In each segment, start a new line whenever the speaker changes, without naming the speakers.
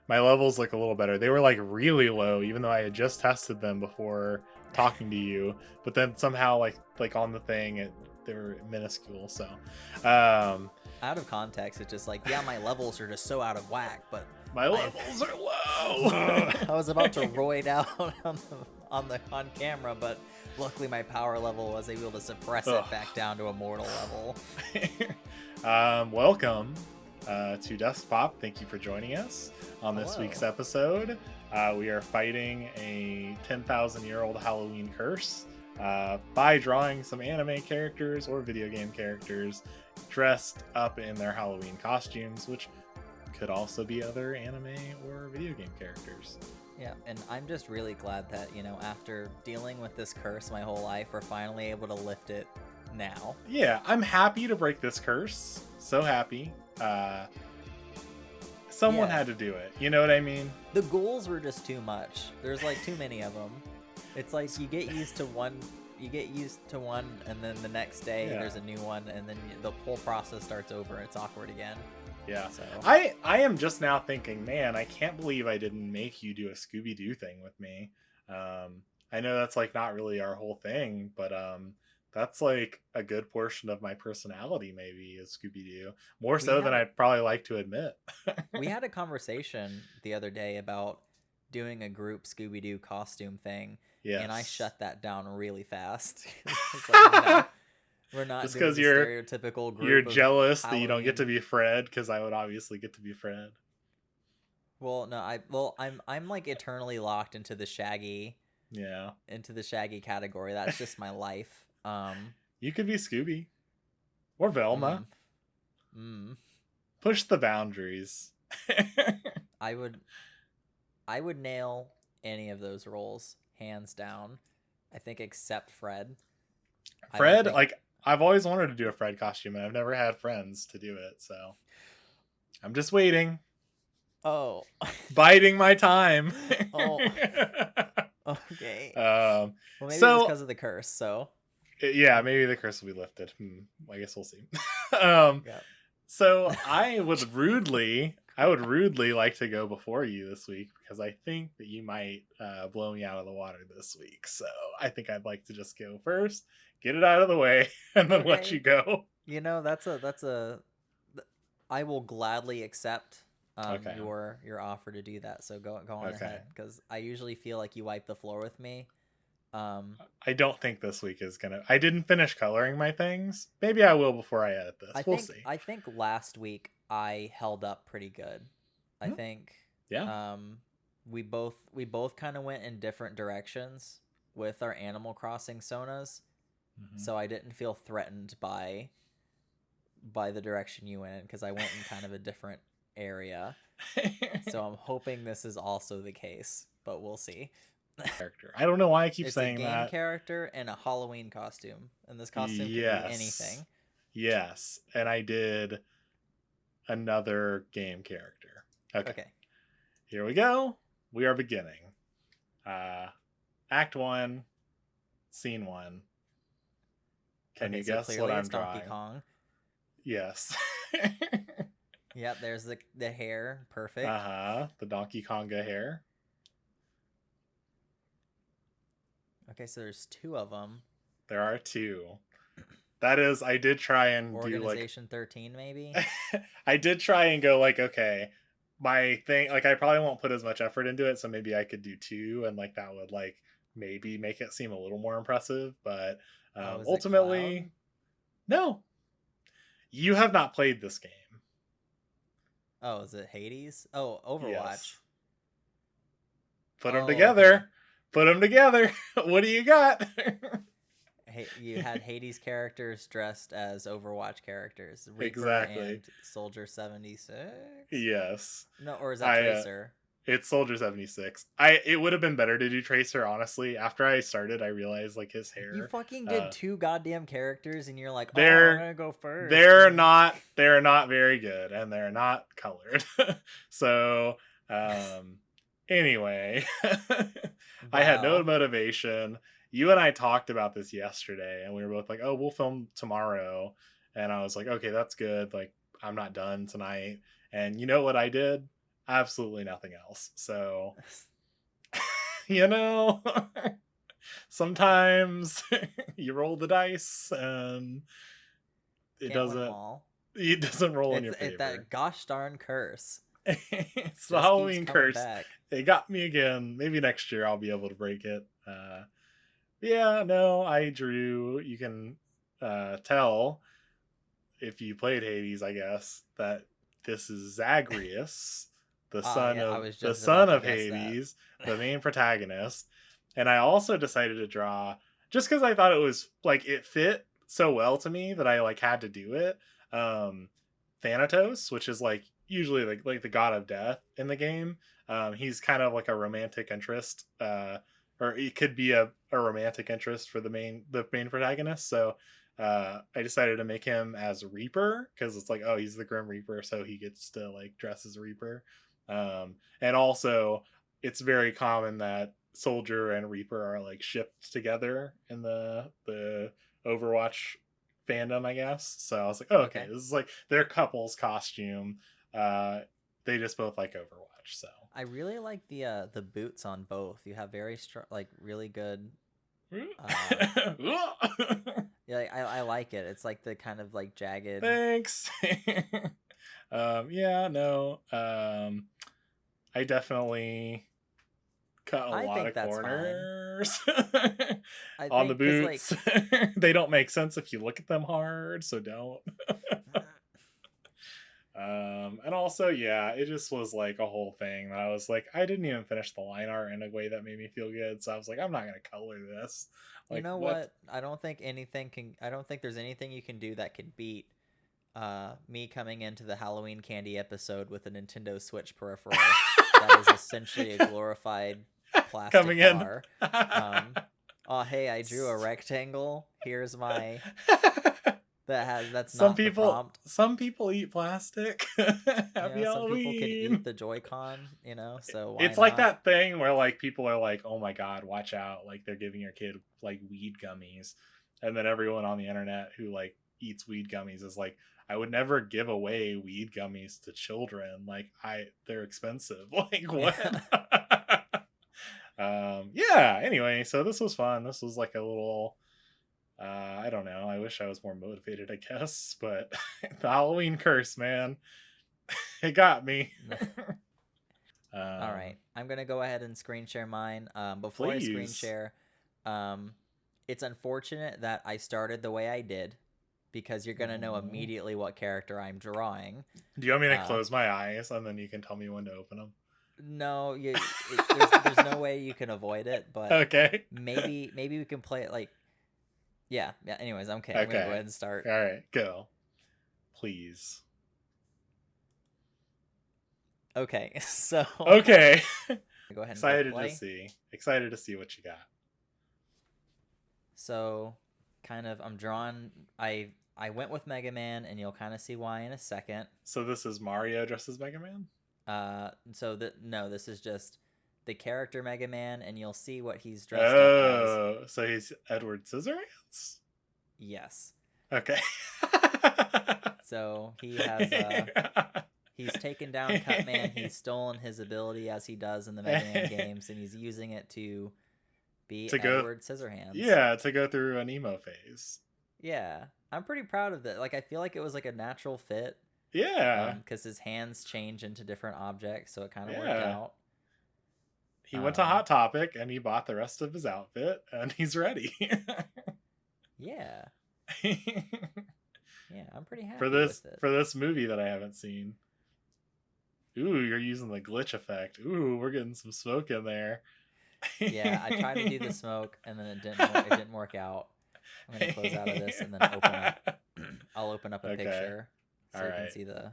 My levels look a little better. They were like really low, even though I had just tested them before talking to you. But then somehow, like on the thing, they were minuscule. So, um,
Out of context, it's just like, yeah, my levels are just so out of whack, but
my
I
levels are low.
I was about to roid out on camera, but luckily my power level was able to suppress it
Ugh.
back down to a mortal level.
Welcome to Dust Pop. Thank you for joining us on this
Hello.
week's episode. We are fighting a 10,000-year-old Halloween curse by drawing some anime characters or video game characters dressed up in their Halloween costumes, which could also be other anime or video game characters.
Yeah, and I'm just really glad that, after dealing with this curse my whole life, we're finally able to lift it now.
Yeah, I'm happy to break this curse. So happy. Someone
Yeah.
had to do it. You know what I mean?
The ghouls were just too much. There's like too many of them. It's like you get used to one, and then the next day
Yeah.
there's a new one, and then the whole process starts over. It's awkward again.
Yeah.
So
I am just now thinking, man, I can't believe I didn't make you do a Scooby-Doo thing with me. I know that's like not really our whole thing, but that's like a good portion of my personality maybe is Scooby-Doo. More so than I'd probably like to admit.
we had a conversation the other day about doing a group Scooby-Doo costume thing,
Yes.
and I shut that down really fast. It's like, no, we're not
Just
doing
because
the
you're
stereotypical group.
you're
of
jealous that you don't get to
Halloween.
be Fred, because I would obviously get to be Fred.
Well, no, I'm like eternally locked into the Shaggy
Yeah.
category. That's just my life.
You could be Scooby or Velma. Push the boundaries.
I would nail any of those roles hands down. I think except Fred.
Fred, like I've always wanted to do a Fred costume, and I've never had friends to do it, so I'm just waiting.
Oh,
Biding my time.
Oh. Okay.
Well,
maybe it's because of the curse. So
yeah, maybe the curse will be lifted. I guess we'll see.
yeah.
So I would rudely like to go before you this week, because I think that you might blow me out of the water this week. So I think I'd like to just go first, get it out of the way, and then let you go.
That's a. I will gladly accept
Okay.
your offer to do that. So go on ahead, because I usually feel like you wipe the floor with me.
I don't think this week is gonna. I didn't finish coloring my things. Maybe I will before I edit this. We'll see.
I think last week I held up pretty good. I think.
Yeah.
We both kind of went in different directions with our Animal Crossing sonas, so I didn't feel threatened by the direction you went in, because I went in kind of a different area. So I'm hoping this is also the case, but we'll see.
Character. I don't know why I keep saying
that. It's a game character and a Halloween costume, and this costume can be anything.
Yes, and I did another game character. Okay. Here we go. We are beginning. Act 1, Scene 1. Can you guess what I'm drawing?
Donkey Kong.
Yes.
Yep, there's the hair. Perfect.
The Donkey Konga hair.
Okay, so there's two of them.
There are two. That is, I did try and
Organization 13, maybe?
I did try and go like, okay, my thing, like I probably won't put as much effort into it, so maybe I could do two, and like that would like maybe make it seem a little more impressive, but ultimately, no. You have not played this game.
Oh, is it Hades? Oh, Overwatch. Yes.
Put them together. Okay. Put them together. What do you got?
Hey, you had Hades characters dressed as Overwatch characters. Reaper
exactly.
And Soldier 76?
Yes.
No, or is that Tracer?
It's Soldier 76. It would have been better to do Tracer, honestly. After I started, I realized like his hair.
You fucking did two goddamn characters, and you're like,
I'm
gonna go first.
They're not very good, and they're not colored. So anyway, wow. I had no motivation. You and I talked about this yesterday, and we were both like, oh, we'll film tomorrow. And I was like, okay, that's good. Like, I'm not done tonight. And you know what I did? absolutely nothing else. So, you know, sometimes you roll the dice and it
Can't win them
doesn't
all.
it doesn't roll in
It's
your favor.
that gosh darn curse
It's the
just keeps
Halloween
coming
curse.
back.
It got me again. Maybe next year I'll be able to break it. Yeah, no, I drew. You can tell if you played Hades, I guess, that this is Zagreus,
Yeah, I was
the
just
son
about to
of
guess that.
Hades, the main protagonist. And I also decided to draw just because I thought it was like it fit so well to me that I like had to do it. Um, Thanatos, which is like usually like the god of death in the game. He's kind of like a romantic interest, or it could be a romantic interest for the main protagonist. So I decided to make him as Reaper because it's like, oh, he's the Grim Reaper, so he gets to like dress as Reaper. And also, it's very common that Soldier and Reaper are like shipped together in the Overwatch fandom, I guess. So I was like, oh, okay,
Okay.
this is like their couple's costume. Uh, they just both like Overwatch, so
I really like the boots on both. You have very strong, like really good. Uh, yeah, I like it. It's like the kind of like jagged.
thanks. Yeah, no. I definitely cut a
I
lot
think
of
that's fine.
corners
I
on the
think because like
boots. They don't make sense if you look at them hard, so don't. And also, yeah, it just was like a whole thing that I was like, I didn't even finish the line art in a way that made me feel good. So I was like, I'm not gonna color this.
you
Like,
know
what?
what? I don't think anything can. I don't think there's anything you can do that could beat me coming into the Halloween candy episode with a Nintendo Switch peripheral that is essentially a glorified plastic
Coming in.
bar. Oh hey, I drew a rectangle. Here's my that's not the prompt.
Some people eat plastic.
You
Happy
know, some people can eat
Halloween.
the Joy-Con, you know, so why
It's like
not?
that thing where like people are like, "Oh my god, watch out." Like they're giving your kid like weed gummies. And then everyone on the internet who like eats weed gummies is like, "I would never give away weed gummies to children. Like they're expensive." Like what?
Yeah.
Yeah, anyway, so this was fun. This was like a little I don't know. I wish I was more motivated, I guess, but the Halloween curse, man, it got me.
All right, I'm gonna go ahead and screen share mine. Before I screen
Please.
share, um, it's unfortunate that I started the way I did because you're gonna know
Aw.
immediately what character I'm drawing.
Do you want me to
Uh,
close my eyes and then you can tell me when to open them?
no, there's no way you can avoid it, but
Okay.
maybe we can play it like yeah. Anyways, okay, I'm gonna go
Okay.
ahead and start.
All right. Go. Please.
Okay, so
Okay.
go ahead and click
Excited to
play.
see. Excited to see what you got.
So, kind of, I'm drawn. I went with Mega Man, and you'll kind of see why in a second.
So this is Mario dressed as Mega Man?
So that no, this is just the character Mega Man, and you'll see what he's dressed up as.
Oh, so he's Edward Scissorhands?
Yes.
Okay.
So he's taken down Cutman. He's stolen his ability as he does in the Mega Man games, and he's using it to be
to go,
Edward Scissorhands.
yeah, to go through an emo phase.
Yeah, I'm pretty proud of that. Like I feel like it was like a natural fit.
Yeah,
Because his hands change into different objects, so it kind of worked
yeah.
out.
He went to Hot Topic and he bought the rest of his outfit and he's ready.
Yeah, yeah, I'm pretty
for
happy
this
with it.
for this movie that I haven't seen. Ooh, you're using the glitch effect. Ooh, we're getting some smoke in there.
Yeah, I tried to do the smoke, and then it didn't work out. I'm gonna close out of this and then open up. I'll open up a
Okay.
picture so
All
you
right.
can see the.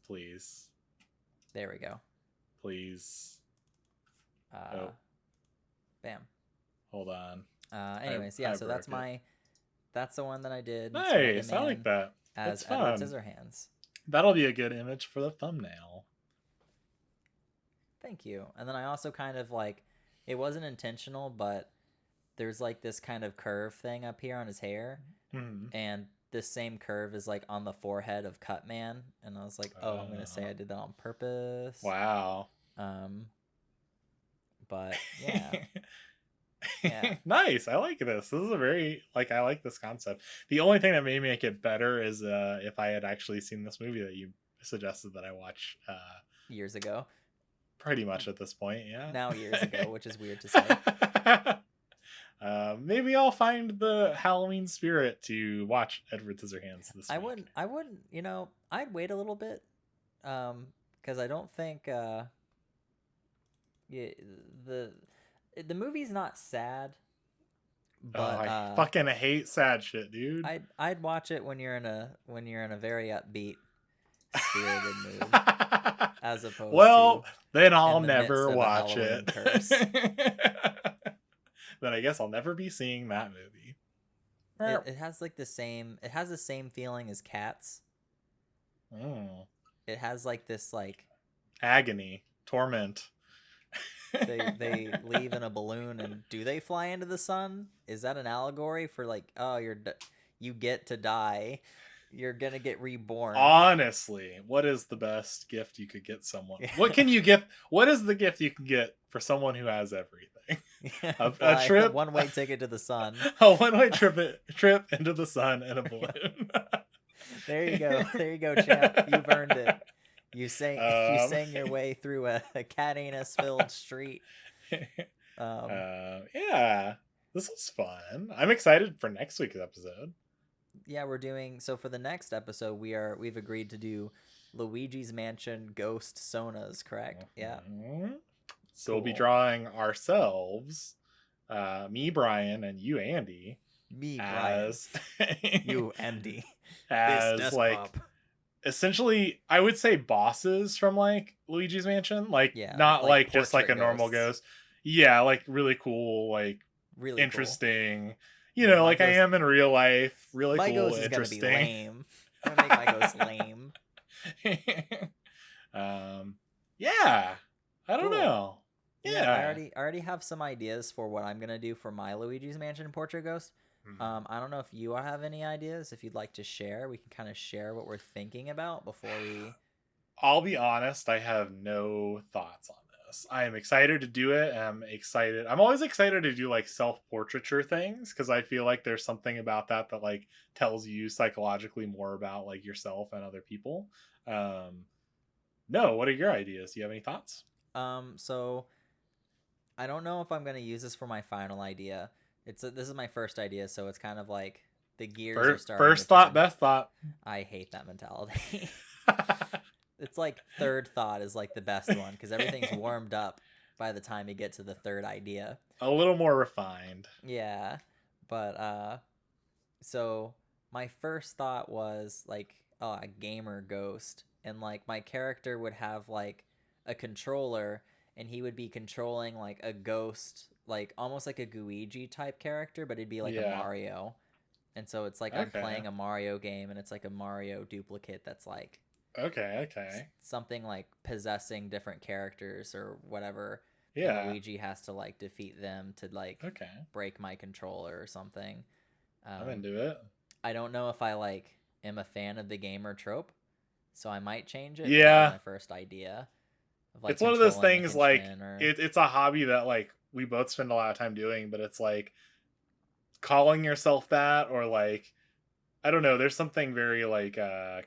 Please.
There we go.
Please.
Oh. Bam.
Hold on.
Anyways, yeah.
I
So that's
broke it.
that's the one that I did.
Nice. I like that.
As
That's
Edward
fun.
Scissorhands.
That'll be a good image for the thumbnail.
Thank you. And then I also kind of like, it wasn't intentional, but there's like this kind of curve thing up here on his hair,
Mm-hmm.
and this same curve is like on the forehead of Cutman, and I was like, oh, I'm gonna say I did that on purpose.
Wow.
But yeah. Yeah.
Nice. I like this. This is a very I like this concept. The only thing that may make it better is if I had actually seen this movie that you suggested that I watch
years ago.
Pretty much at this point, yeah.
Now years ago, which is weird to say.
Maybe I'll find the Halloween spirit to watch Edward Scissorhands this week.
I wouldn't, I'd wait a little bit. Because I don't think the movie's not sad, but
I fucking hate sad shit, dude.
I'd watch it when you're in a very upbeat, spirited mood, as opposed to
then I'll never watch it. Then I guess I'll never be seeing that movie.
It has like the same feeling as Cats. It has like this
agony, torment.
They leave in a balloon, and do they fly into the sun? Is that an allegory for you get to die, you're gonna get reborn?
Honestly, what is the best gift you could get someone? What can you get? What is the gift you can get for someone who has everything? A trip,
one-way ticket to the sun.
A one-way trip into the sun and a balloon.
There you go, champ. You've earned it. You sang your way through a cat anus filled street.
Yeah, this was fun. I'm excited for next week's episode.
Yeah, we're doing so for the next episode. We've agreed to do Luigi's Mansion Ghost Sonas, correct? Yeah.
So we'll be drawing ourselves, me, Brian, and you, Andy.
Me, Brian. You, Andy.
As essentially, I would say bosses from Luigi's Mansion, not just a normal ghost. Yeah, really cool, really interesting. Cool. I am in real life. Really
my
cool,
ghost
interesting.
Is gonna be lame. I'm gonna make my ghost lame.
Yeah. I don't know. Yeah.
I already have some ideas for what I'm gonna do for my Luigi's Mansion Portrait Ghost. I don't know if you have any ideas. If you'd like to share, we can kind of share what we're thinking about before we.
I'll be honest, I have no thoughts on this. I am excited to do it. I'm always excited to do self-portraiture things because I feel like there's something about that tells you psychologically more about yourself and other people. No, what are your ideas? Do you have any thoughts?
So I don't know if I'm going to use this for my final idea. This is my first idea, so it's kind of the gears are starting.
First thought, best thought.
I hate that mentality. It's third thought is the best one because everything's warmed up by the time you get to the third idea.
A little more refined.
Yeah, but so my first thought was a gamer ghost, and my character would have a controller, and he would be controlling a ghost, almost like a Guigi type character, but it'd be a Mario. And so it's I'm playing a Mario game, and it's a Mario duplicate that's
okay
something possessing different characters or whatever.
Yeah,
and Luigi has to defeat them to break my controller or something.
I'm into it.
I don't know if I am a fan of the gamer trope, so I might change it.
Yeah,
my first idea of,
it's one of those things it's a hobby that we both spend a lot of time doing, but it's calling yourself that, or I don't know, there's something very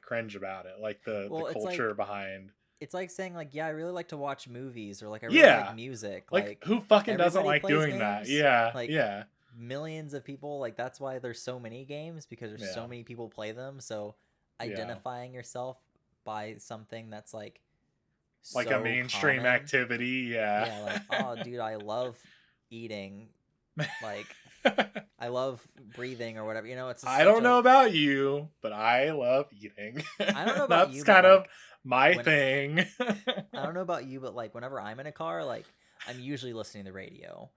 cringe about it, the culture behind.
It's saying I really like to watch movies, or I really like music.
Who fucking doesn't like doing
games?
That? Yeah,
yeah. Millions of people, that's why there's so many games, because there's so many people play them. So identifying yourself by something that's so
a mainstream
common
activity.
Yeah, oh dude, I love eating. I love breathing or whatever. It's.
I don't know about you, but I love eating.
I don't know about
That's
you.
That's kind of my thing.
I don't know about you, but whenever I'm in a car, I'm usually listening to the radio.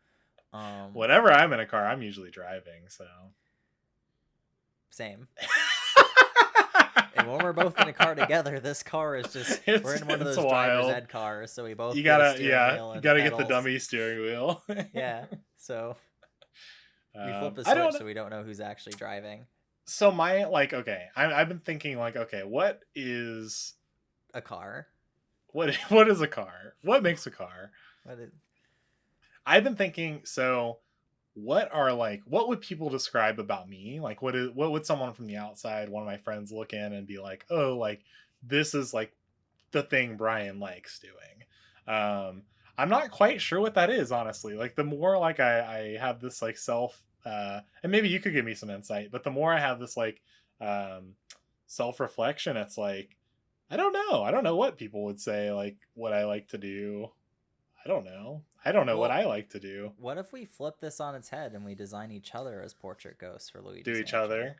Whenever I'm in a car, I'm usually driving. So.
Same. And when we're both in a car together, this car is just we're in one of those driver's ed cars, so we both
you gotta get the dummy steering wheel.
Yeah, so we flip the switch so we don't know who's actually driving.
So my like, okay, I've been thinking like, okay, what is
A car.
what is a car? What makes a car?
What is,
I've been thinking. So what are like, what would people describe about me? Like, what would someone from the outside, one of my friends, look in and be like, oh, like this is like the thing Brian likes doing. I'm not quite sure what that is, honestly. Like the more like I have this like self and maybe you could give me some insight, but the more I have this like um self reflection, it's like I don't know. I don't know what people would say like what I like to do. I don't know. I don't know what
well,
I like to do.
what if we flip this on its head and we design each other as portrait ghosts for
Do
Luigi's
each
Mansion?
other.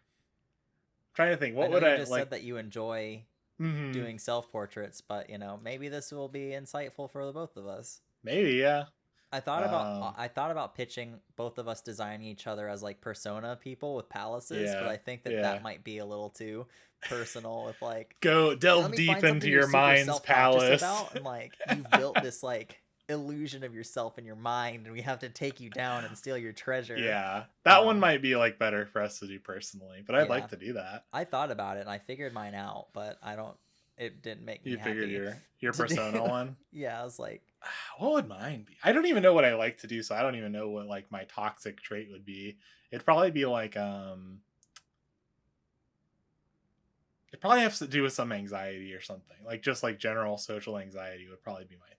Trying to think
I
what
know
would
you
I
just said
like.
that you enjoy
Mhm.
doing self portraits, but maybe this will be insightful for the both of us.
Maybe, yeah.
I thought about pitching both of us designing each other as like persona people with palaces, but
Yeah.
I think that
Yeah.
that might be a little too personal with like,
Go
hey, let
delve
me
deep
find
into
something you're
your
super
mind's
self-conscious
palace.
about, and like you've built this like illusion of yourself in your mind and we have to take you down and steal your treasure.
Yeah. That one
um
might be like better for us to do personally, but I'd
yeah,
like to do that.
I thought about it and I figured mine out, but I don't, it didn't make me
You figured
happy
your
to do.
persona one?
Yeah, I was like,
What would mine be? I don't even know what I like to do, so I don't even know what like my toxic trait would be. It'd probably be like it probably has to do with some anxiety or something. Like just like general social anxiety would probably be my thing.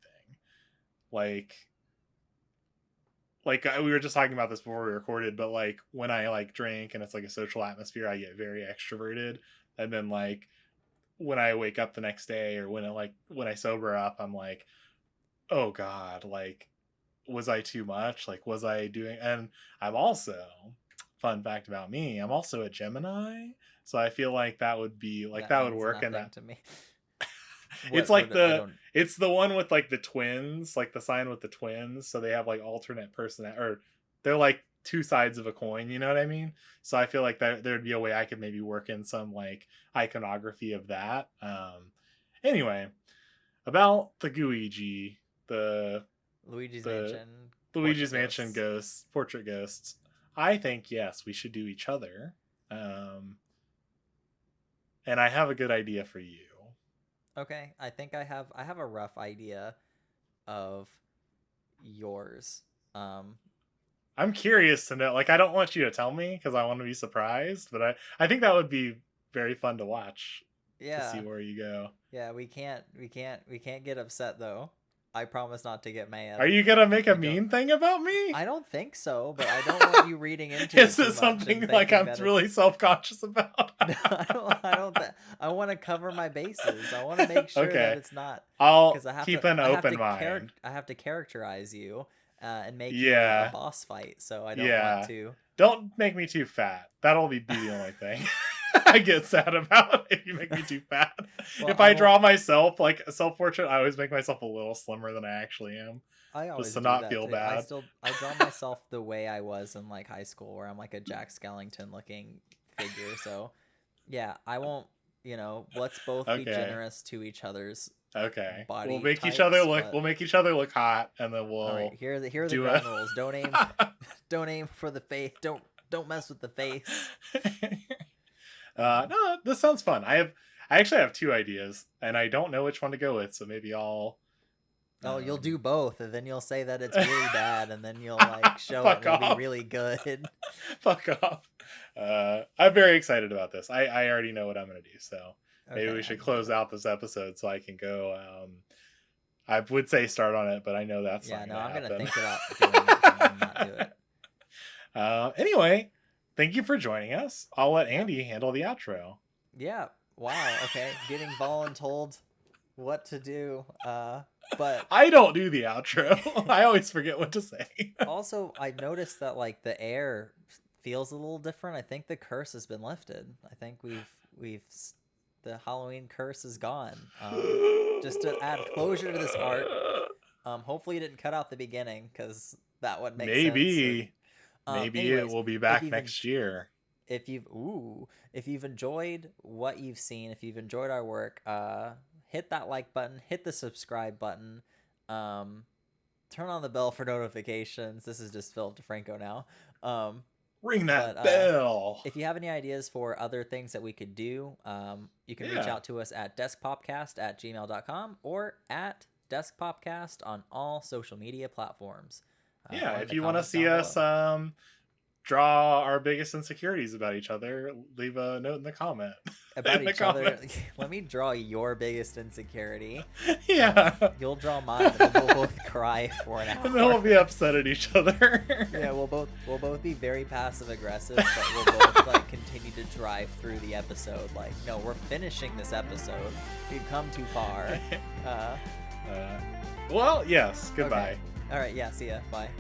We were just talking about this before we recorded, but like when I like drink and it's like a social atmosphere, I get very extroverted, and then like when I wake up the next day or when I sober up, I'm like, oh god, like was I too much? Like was I doing? And I'm also, fun fact about me, I'm also a Gemini, so I feel like that would be like
that
that would
means
work in
nothing
that.
to me.
It's
What
like
I
the
don't.
it's the one with like the twins, like the sign with the twins, so they have like alternate person, or they're like two sides of a coin, you know what I mean? So I feel like that there'd be a way I could maybe work in some like iconography of that. Anyway, about the Guigi, the
Luigi's
the
Mansion
Luigi's
portrait
Mansion
ghosts.
ghosts, portrait ghosts. I think yes, we should do each other. Um and I have a good idea for you.
Okay, I think I have a rough idea of yours.
I'm curious to know. Like, I don't want you to tell me because I want to be surprised, but I think that would be very fun to watch to see
Yeah,
where you go.
yeah. We can't get upset though. I promise not to get
Are
mad.
you gonna make a
I don't.
mean thing about me?
I don't think so, but I don't want you reading into it
Is
too
it
much and
something like
thinking
I'm
that it's.
really self conscious about?
No, I don't. I don't. I want to cover my bases. I want to make sure that
Okay,
it's not,
I'll
because I have
keep
to.
an
I have
open
to
mind.
I have to characterize you, and make you a
Yeah,
boss fight. So I don't want
yeah.
to.
Don't make me too fat. That'll be the only thing I get sad about if you make me too fat.
Well,
If
I
I
won't.
draw myself like a self portrait, I always make myself a little slimmer than I actually am,
I
just
always
to
do
not
that
feel
too. I
bad.
still I draw myself the way I was in like high school, where I'm like a Jack Skellington looking figure. So yeah, I won't. Let's both be
Okay.
generous to each other's
Okay.
body types. But
We'll make each other look hot, and then
all right,
we'll
here are the
do a
ground rules. Don't aim. Don't aim for the face. Don't mess with the face. Um,
no, this sounds fun. I actually have two ideas and I don't know which one to go with, so maybe I'll
oh, you'll
um
do both, and then you'll say that it's really bad, and then you'll like show it, and
fuck
it'll be
off.
really good.
Fuck off. I'm very excited about this. I already know what I'm gonna do, so maybe
Okay,
we
I
should
can do
close
it.
out this episode so I can go I would say start on it, but I know that's
Yeah,
not
no,
gonna
I'm gonna
happen.
think about doing it and then not do it.
Anyway, thank you for joining us. I'll let
Yeah.
Andy handle the outro.
Yeah. Wow. Okay. Getting voluntold what to do. But
I don't do the outro. I always forget what to say.
also I noticed that like the air feels a little different. I think the curse has been lifted. I think the Halloween curse is gone. Just to add closure to this arc. Hopefully you didn't cut out the beginning, because that would make sense.
Maybe. Maybe it
Anyways,
will be
if
back
you've
next year.
if you've enjoyed what you've seen, if you've enjoyed our work, hit that like button, hit the subscribe button, um turn on the bell for notifications. This is just Philip DeFranco now.
Ring that
But,
bell.
if you have any ideas for other things that we could do, you can reach
Yeah.
out to us at deskpopcast@gmail.com or at deskpopcast on all social media platforms.
Yeah,
or in
if
the
you want to
comments
see
down
us
below.
draw our biggest insecurities about each other, leave a note in the comment.
About
in the
each other,
comments.
let me draw your biggest insecurity.
Yeah.
You'll draw mine, and then we'll both cry for an hour.
And then we'll be upset at each other.
Yeah, we'll both be very passive aggressive, but we'll both like continue to drive through the episode. Like, no, we're finishing this episode. We've come too far.
Well, yes. Goodbye.
Okay. All right, yeah, see ya. Bye.